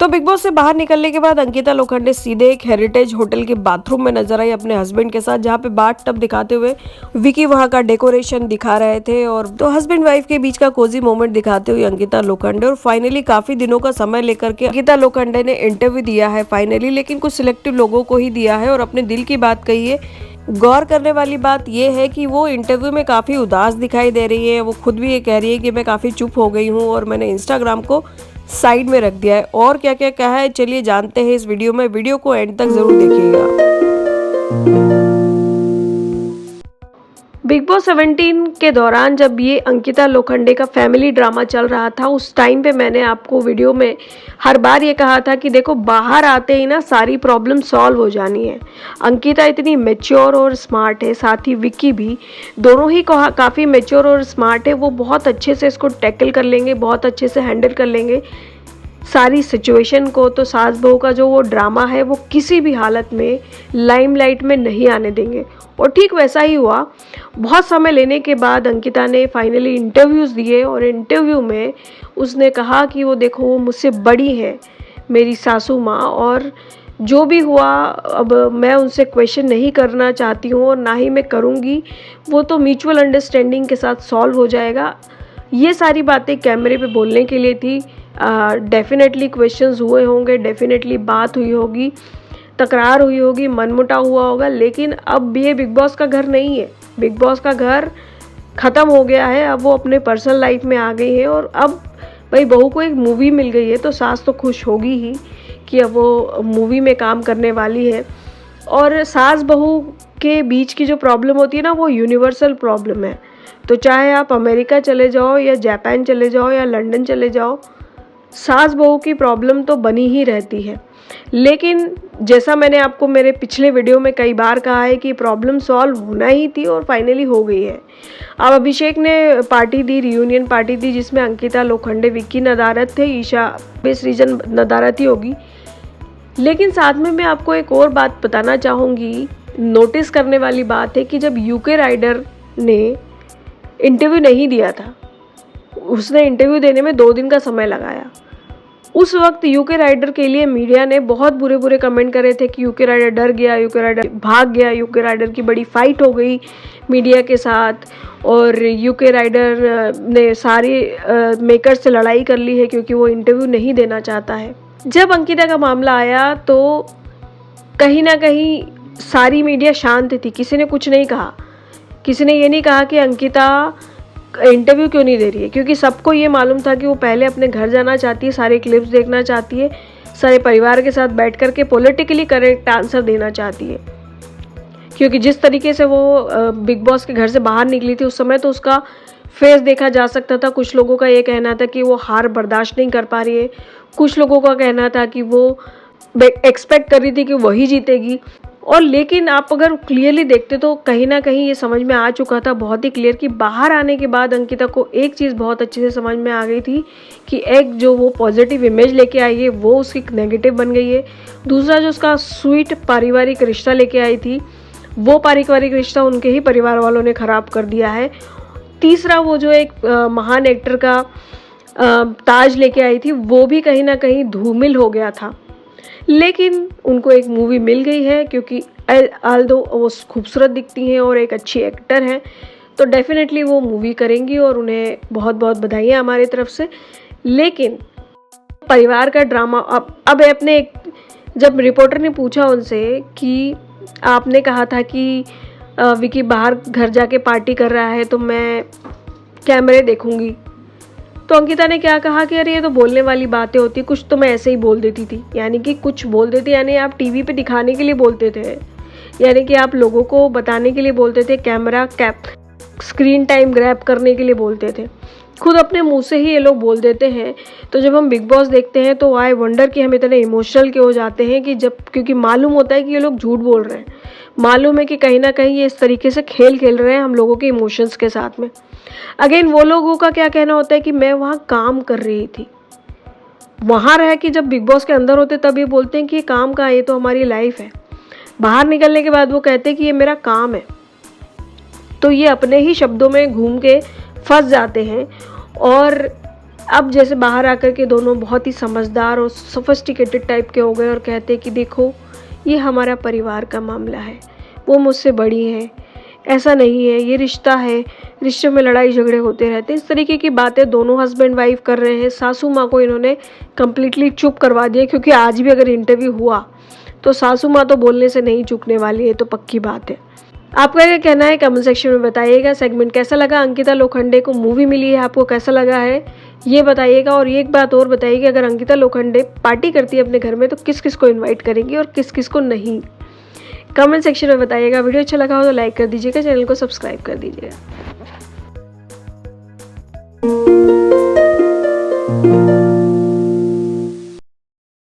तो big boss से बाहर निकलने के बाद अंकिता लोखंडे सीधे एक हेरिटेज होटल के बाथरूम में नजर आई अपने हस्बैंड के साथ, जहां पे बाथ टब दिखाते हुए विकी वहां का डेकोरेशन दिखा रहे थे और तो हस्बैंड वाइफ के बीच का कोजी मोमेंट दिखाते हुए अंकिता लोखंडे। और फाइनली काफी दिनों का समय लेकर के अंकिता लोखंडे ने इंटरव्यू दिया है फाइनली, लेकिन कुछ सिलेक्टिव लोगों को ही दिया है और अपने दिल की बात कही है। गौर करने वाली बात यह है कि वो इंटरव्यू में काफ़ी उदास दिखाई दे रही है। वो खुद भी ये कह रही है कि मैं काफ़ी चुप हो गई हूँ और मैंने इंस्टाग्राम को साइड में रख दिया है। और क्या क्या कहा है चलिए जानते हैं इस वीडियो में। वीडियो को एंड तक जरूर देखिएगा। बिग बॉस 17 के दौरान जब ये अंकिता लोखंडे का फैमिली ड्रामा चल रहा था, उस टाइम पे मैंने आपको वीडियो में हर बार ये कहा था कि देखो बाहर आते ही ना सारी प्रॉब्लम सॉल्व हो जानी है। अंकिता इतनी मैच्योर और स्मार्ट है, साथ ही विक्की भी, दोनों ही काफ़ी मैच्योर और स्मार्ट है। वो बहुत अच्छे से इसको टैकल कर लेंगे, बहुत अच्छे से हैंडल कर लेंगे सारी सिचुएशन को। तो सास बहू का जो वो ड्रामा है वो किसी भी हालत में लाइमलाइट में नहीं आने देंगे। और ठीक वैसा ही हुआ। बहुत समय लेने के बाद अंकिता ने फाइनली इंटरव्यूज़ दिए और इंटरव्यू में उसने कहा कि वो देखो वो मुझसे बड़ी है मेरी सासू माँ, और जो भी हुआ अब मैं उनसे क्वेश्चन नहीं करना चाहती हूँ और ना ही मैं करूँगी, वो तो म्यूचुअल अंडरस्टैंडिंग के साथ सॉल्व हो जाएगा। ये सारी बातें कैमरे पे बोलने के लिए थी। डेफिनेटली क्वेश्चंस हुए होंगे, डेफिनेटली बात हुई होगी, तकरार हुई होगी, मनमुटाव हुआ होगा, लेकिन अब ये बिग बॉस का घर नहीं है। बिग बॉस का घर ख़त्म हो गया है। अब वो अपने पर्सनल लाइफ में आ गई है और अब भाई बहू को एक मूवी मिल गई है तो सास तो खुश होगी ही कि अब वो मूवी में काम करने वाली है। और सास बहू के बीच की जो प्रॉब्लम होती है ना, वो यूनिवर्सल प्रॉब्लम है। तो चाहे आप अमेरिका चले जाओ या जापान चले जाओ या लंदन चले जाओ, सास बहू की प्रॉब्लम तो बनी ही रहती है। लेकिन जैसा मैंने आपको मेरे पिछले वीडियो में कई बार कहा है कि प्रॉब्लम सॉल्व होना ही थी और फाइनली हो गई है। अब अभिषेक ने पार्टी दी, रियूनियन पार्टी दी, जिसमें अंकिता लोखंडे, विक्की नदारत थे, ईशा बेस रीजन नदारत ही होगी। लेकिन साथ में मैं आपको एक और बात बताना चाहूँगी। नोटिस करने वाली बात है कि जब यूके राइडर ने इंटरव्यू नहीं दिया था, उसने इंटरव्यू देने में 2 दिन का समय लगाया। उस वक्त यूके राइडर के लिए मीडिया ने बहुत बुरे बुरे कमेंट करे थे कि यूके राइडर डर गया, यूके राइडर भाग गया, यूके राइडर की बड़ी फाइट हो गई मीडिया के साथ और यूके राइडर ने सारे मेकर से लड़ाई कर ली है क्योंकि वो इंटरव्यू नहीं देना चाहता है। जब अंकिता का मामला आया तो कहीं ना कहीं सारी मीडिया शांत थी, किसी ने कुछ नहीं कहा। किसी ने ये नहीं कहा कि अंकिता इंटरव्यू क्यों नहीं दे रही है, क्योंकि सबको ये मालूम था कि वो पहले अपने घर जाना चाहती है, सारे क्लिप्स देखना चाहती है, सारे परिवार के साथ बैठ कर के पॉलिटिकली करेक्ट आंसर देना चाहती है। क्योंकि जिस तरीके से वो बिग बॉस के घर से बाहर निकली थी उस समय तो उसका फेस देखा जा सकता था। कुछ लोगों का ये कहना था कि वो हार बर्दाश्त नहीं कर पा रही है, कुछ लोगों का कहना था कि वो एक्सपेक्ट कर रही थी कि वही जीतेगी। और लेकिन आप अगर क्लियरली देखते तो कहीं ना कहीं ये समझ में आ चुका था बहुत ही क्लियर कि बाहर आने के बाद अंकिता को एक चीज़ बहुत अच्छे से समझ में आ गई थी कि एक जो वो पॉजिटिव इमेज लेके आई है वो उसकी नेगेटिव बन गई है। दूसरा जो उसका स्वीट पारिवारिक रिश्ता लेके आई थी वो पारिवारिक रिश्ता उनके ही परिवार वालों ने ख़राब कर दिया है। तीसरा वो जो एक महान एक्टर का ताज लेके आई थी वो भी कहीं ना कहीं धूमिल हो गया था। लेकिन उनको एक मूवी मिल गई है क्योंकि आल्दो वो खूबसूरत दिखती हैं और एक अच्छी एक्टर हैं, तो डेफिनेटली वो मूवी करेंगी और उन्हें बहुत बहुत बधाइयाँ हमारी तरफ से। लेकिन परिवार का ड्रामा अब अपने जब रिपोर्टर ने पूछा उनसे कि आपने कहा था कि विकी बाहर घर जाके पार्टी कर रहा है तो मैं कैमरे देखूंगी, तो अंकिता ने क्या कहा कि अरे ये तो बोलने वाली बातें होती, कुछ तो मैं ऐसे ही बोल देती थी। यानी कि कुछ बोल देती, यानी आप टीवी पे दिखाने के लिए बोलते थे, यानी कि आप लोगों को बताने के लिए बोलते थे, कैमरा स्क्रीन टाइम ग्रैब करने के लिए बोलते थे। खुद अपने मुंह से ही ये लोग बोल देते हैं। तो जब हम बिग बॉस देखते हैं तो आई वंडर कि हम इतने इमोशनल के हो जाते हैं कि क्योंकि मालूम होता है कि ये लोग झूठ बोल रहे हैं, मालूम है कि कहीं ना कहीं ये इस तरीके से खेल खेल रहे हैं हम लोगों के इमोशंस के साथ में। अगेन वो लोगों का क्या कहना होता है कि मैं वहाँ काम कर रही थी, वहाँ रह के जब बिग बॉस के अंदर होते तब ये बोलते हैं कि ये काम का है, ये तो हमारी लाइफ है। बाहर निकलने के बाद वो कहते हैं कि ये मेरा काम है। तो ये अपने ही शब्दों में घूम के फंस जाते हैं और अब जैसे बाहर आकर के दोनों बहुत ही समझदार और सोफिस्टिकेटेड टाइप के हो गए और कहते हैं कि देखो ये हमारा परिवार का मामला है, वो मुझसे बड़ी है, ऐसा नहीं है, ये रिश्ता है, रिश्ते में लड़ाई झगड़े होते रहते हैं। इस तरीके की बातें दोनों हस्बैंड वाइफ कर रहे हैं। सासू माँ को इन्होंने कम्प्लीटली चुप करवा दिया, क्योंकि आज भी अगर इंटरव्यू हुआ तो सासू माँ तो बोलने से नहीं चूकने वाली है, तो पक्की बात है। आपका क्या कहना है कमेंट सेक्शन में बताइएगा। सेगमेंट कैसा लगा, अंकिता लोखंडे को मूवी मिली है, आपको कैसा लगा है ये बताइएगा। और एक बात और बताइए, अगर अंकिता लोखंडे पार्टी करती है अपने घर में तो किस किस को इन्वाइट करेंगी और किस किस को नहीं, कमेंट सेक्शन में बताइएगा। वीडियो अच्छा लगा हो तो लाइक कर दीजिएगा, चैनल को सब्सक्राइब कर दीजिएगा।